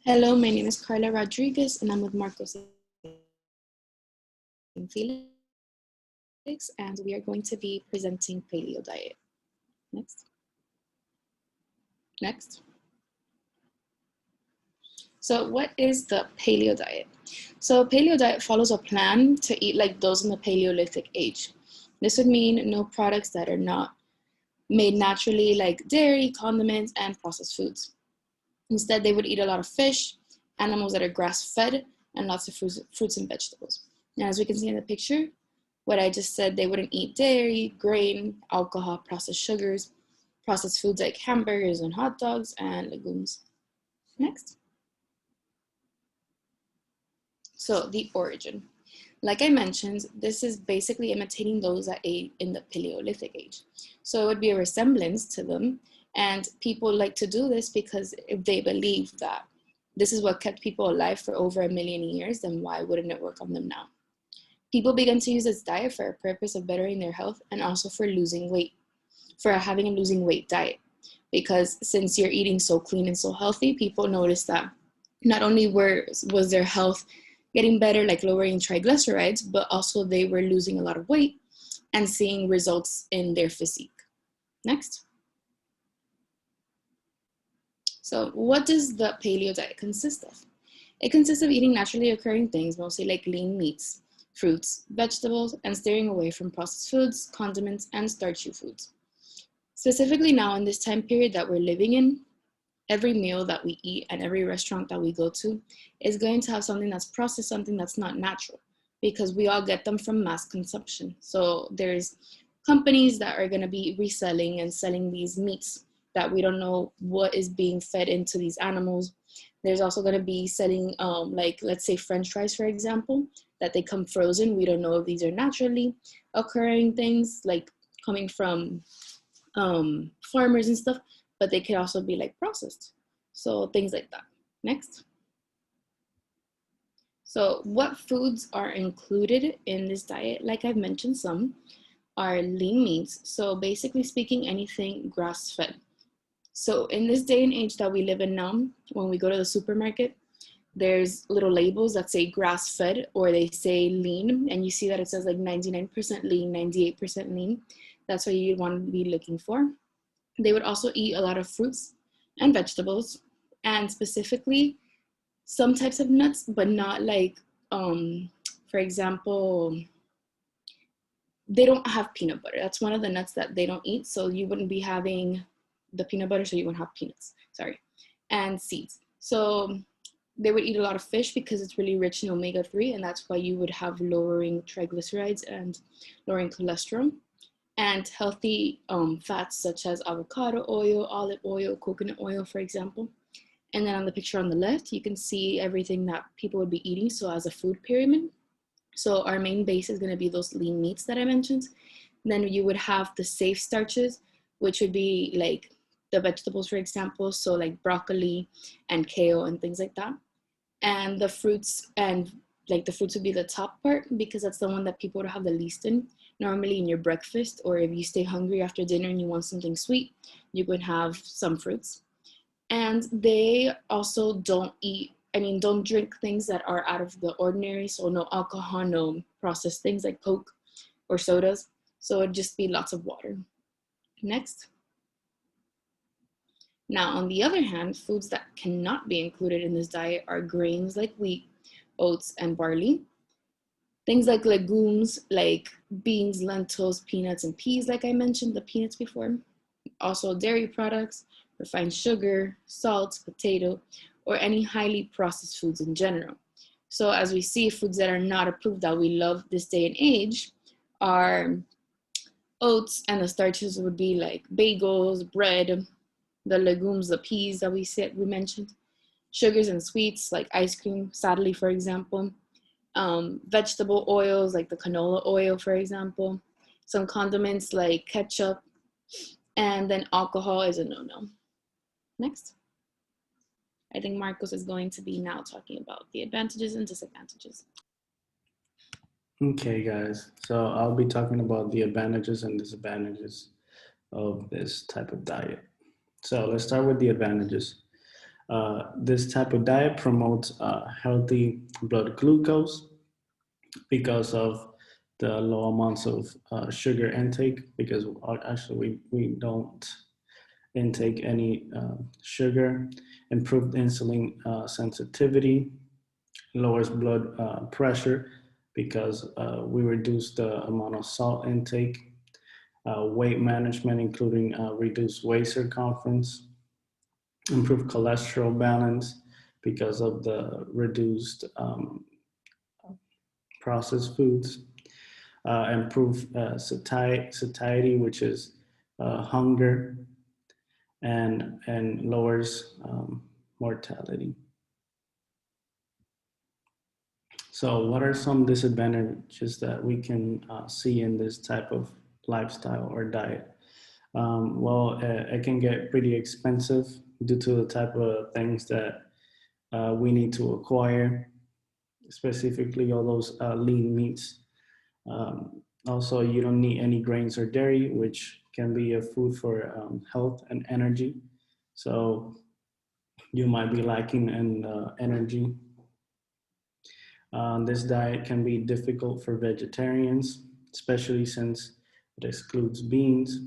Hello, my name is Carla Rodriguez, and I'm with Marcos and Felix, and we are going to be presenting Paleo diet. Next. Next. So what is the Paleo diet? So Paleo diet follows a plan to eat like those in the Paleolithic age. This would mean no products that are not made naturally, like dairy, condiments, and processed foods. Instead, they would eat a lot of fish, animals that are grass-fed, and lots of fruits and vegetables. Now, as we can see in the picture, what I just said, they wouldn't eat dairy, grain, alcohol, processed sugars, processed foods like hamburgers and hot dogs, and legumes. Next. So the origin. Like I mentioned, this is basically imitating those that ate in the Paleolithic age. So it would be a resemblance to them. And people like to do this because if they believe that this is what kept people alive for over 1 million years, then why wouldn't it work on them now? People began to use this diet for a purpose of bettering their health and also for losing weight, for having a losing weight diet. Because since you're eating so clean and so healthy, people noticed that not only was their health getting better, like lowering triglycerides, but also they were losing a lot of weight and seeing results in their physique. Next. So what does the paleo diet consist of? It consists of eating naturally occurring things, mostly like lean meats, fruits, vegetables, and steering away from processed foods, condiments, and starchy foods. Specifically now in this time period that we're living in, every meal that we eat and every restaurant that we go to is going to have something that's processed, something that's not natural, because we all get them from mass consumption. So there's companies that are going to be reselling and selling these meats that we don't know what is being fed into these animals. There's also going to be selling, like, let's say French fries, for example, that they come frozen. We don't know if these are naturally occurring things, like coming from farmers and stuff, but they could also be like processed. So things like that. Next. So what foods are included in this diet? Like I've mentioned, some are lean meats. So basically speaking, anything grass-fed. So in this day and age that we live in now, when we go to the supermarket, there's little labels that say grass-fed or they say lean, and you see that it says like 99% lean, 98% lean. That's what you want to be looking for. They would also eat a lot of fruits and vegetables, and specifically some types of nuts, but not like, for example, they don't have peanut butter. That's one of the nuts that they don't eat. So you wouldn't be having the peanut butter, so you wouldn't have peanuts, sorry, and seeds. So they would eat a lot of fish because it's really rich in omega-3, and that's why you would have lowering triglycerides and lowering cholesterol. And healthy fats such as avocado oil, olive oil, coconut oil, for example. And then on the picture on the left, you can see everything that people would be eating. So as a food pyramid. So our main base is going to be those lean meats that I mentioned. Then you would have the safe starches, which would be like the vegetables, for example. So like broccoli and kale and things like that. And the fruits, and like the fruits would be the top part because that's the one that people would have the least in. Normally in your breakfast, or if you stay hungry after dinner and you want something sweet, you could have some fruits. And they also don't drink things that are out of the ordinary. So no alcohol, no processed things like Coke or sodas. So it'd just be lots of water. Next. Now, on the other hand, foods that cannot be included in this diet are grains like wheat, oats, and barley. Things like legumes, like beans, lentils, peanuts, and peas, like I mentioned, the peanuts before. Also dairy products, refined sugar, salt, potato, or any highly processed foods in general. So as we see, foods that are not approved that we love this day and age are oats, and the starches would be like bagels, bread, the legumes, the peas that we mentioned, sugars and sweets like ice cream, sadly, for example, vegetable oils like the canola oil, for example, some condiments like ketchup, and then alcohol is a no-no. Next. I think Marcos is going to be now talking about the advantages and disadvantages. Okay, guys, so I'll be talking about the advantages and disadvantages of this type of diet. So let's start with the advantages. This type of diet promotes healthy blood glucose because of the low amounts of sugar intake, because actually we don't intake any sugar, improved insulin sensitivity, lowers blood pressure because we reduce the amount of salt intake, weight management, including reduced waist circumference, improve cholesterol balance because of the reduced processed foods, improve satiety, which is hunger, and lowers mortality. So, what are some disadvantages that we can see in this type of lifestyle or diet? Well, it can get pretty expensive due to the type of things that we need to acquire, specifically all those lean meats. Also, you don't need any grains or dairy, which can be a food for health and energy. So you might be lacking in energy. This diet can be difficult for vegetarians, especially since it excludes beans.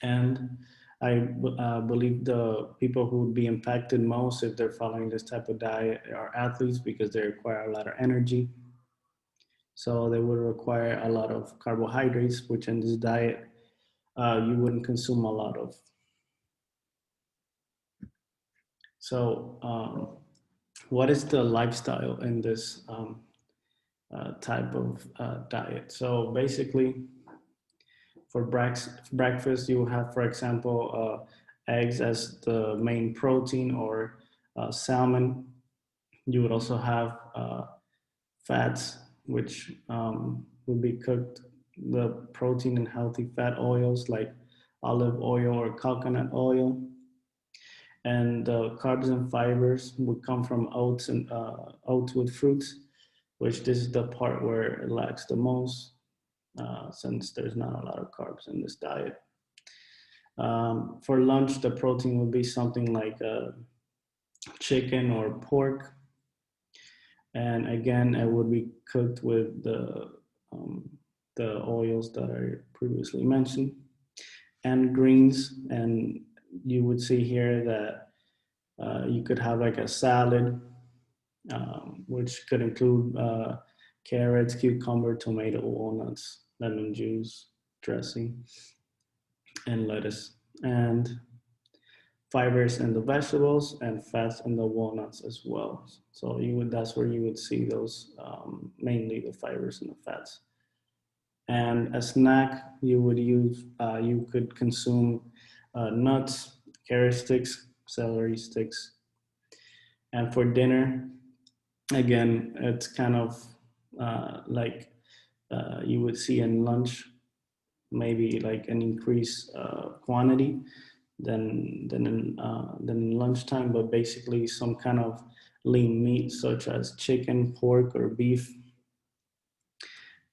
And I believe the people who would be impacted most if they're following this type of diet are athletes because they require a lot of energy. So they would require a lot of carbohydrates, which in this diet you wouldn't consume a lot of. So, what is the lifestyle in this type of diet? So basically, for breakfast, you have, for example, eggs as the main protein, or salmon. You would also have fats, which would be cooked, the protein and healthy fat oils like olive oil or coconut oil. And carbs and fibers would come from oats and oats with fruits, which this is the part where it lacks the most, since there's not a lot of carbs in this diet. For lunch, the protein would be something like chicken or pork. And again, it would be cooked with the oils that I previously mentioned, and greens. And you would see here that you could have like a salad, which could include carrots, cucumber, tomato, walnuts, lemon juice, dressing, and lettuce. And fibers in the vegetables and fats in the walnuts as well. So that's where you would see those, mainly the fibers and the fats. And a snack, you could consume nuts, carrot sticks, celery sticks. And for dinner, again, it's kind of like you would see in lunch, maybe like an increased quantity than in lunchtime, but basically some kind of lean meat such as chicken, pork, or beef.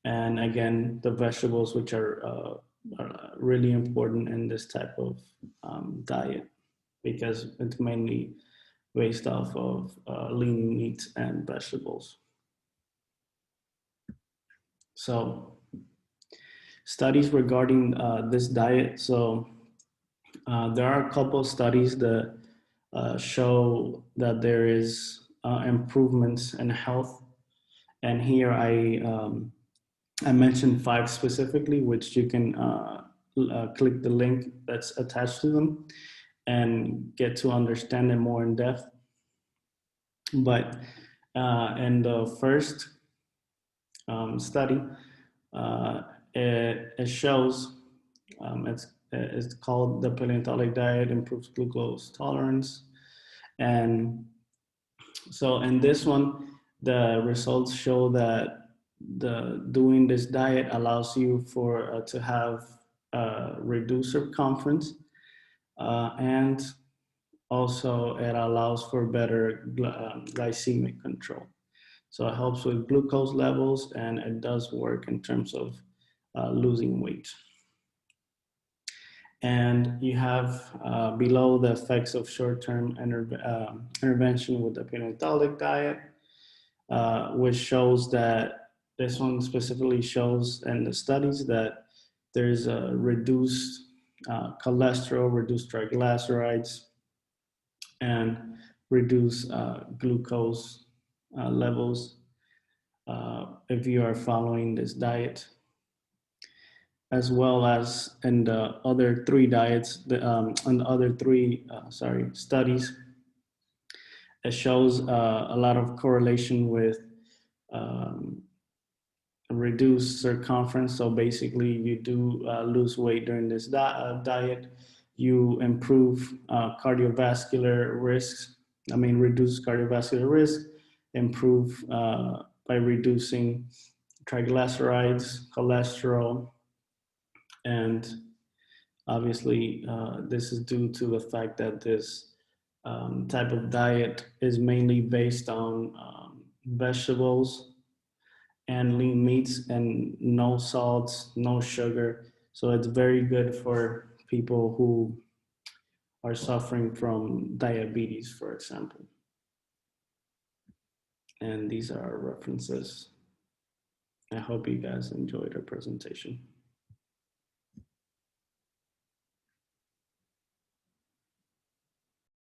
And again, the vegetables, which are really important in this type of diet, because it's mainly based off of lean meats and vegetables. So studies regarding this diet. So there are a couple of studies that show that there is improvements in health. And here I mentioned 5 specifically, which you can click the link that's attached to them and get to understand it more in depth. But in the first study, it shows, it's called the paleontologic diet improves glucose tolerance. And so in this one, the results show that doing this diet allows you to have reduced circumference, and also it allows for better glycemic control. So it helps with glucose levels, and it does work in terms of losing weight. And you have below the effects of short-term intervention with the pentatonic diet, which shows that this one specifically shows in the studies that there's a reduced cholesterol, reduced triglycerides, and reduced glucose levels if you are following this diet, as well as in the other three diets, and the other three studies. It shows a lot of correlation with um, reduced circumference. So basically, you do lose weight during this diet. You improve cardiovascular risks. I mean, reduce cardiovascular risk. Improve by reducing triglycerides, cholesterol, and obviously, this is due to the fact that this type of diet is mainly based on vegetables and lean meats and no salts, no sugar. So it's very good for people who are suffering from diabetes, for example. And these are our references. I hope you guys enjoyed our presentation.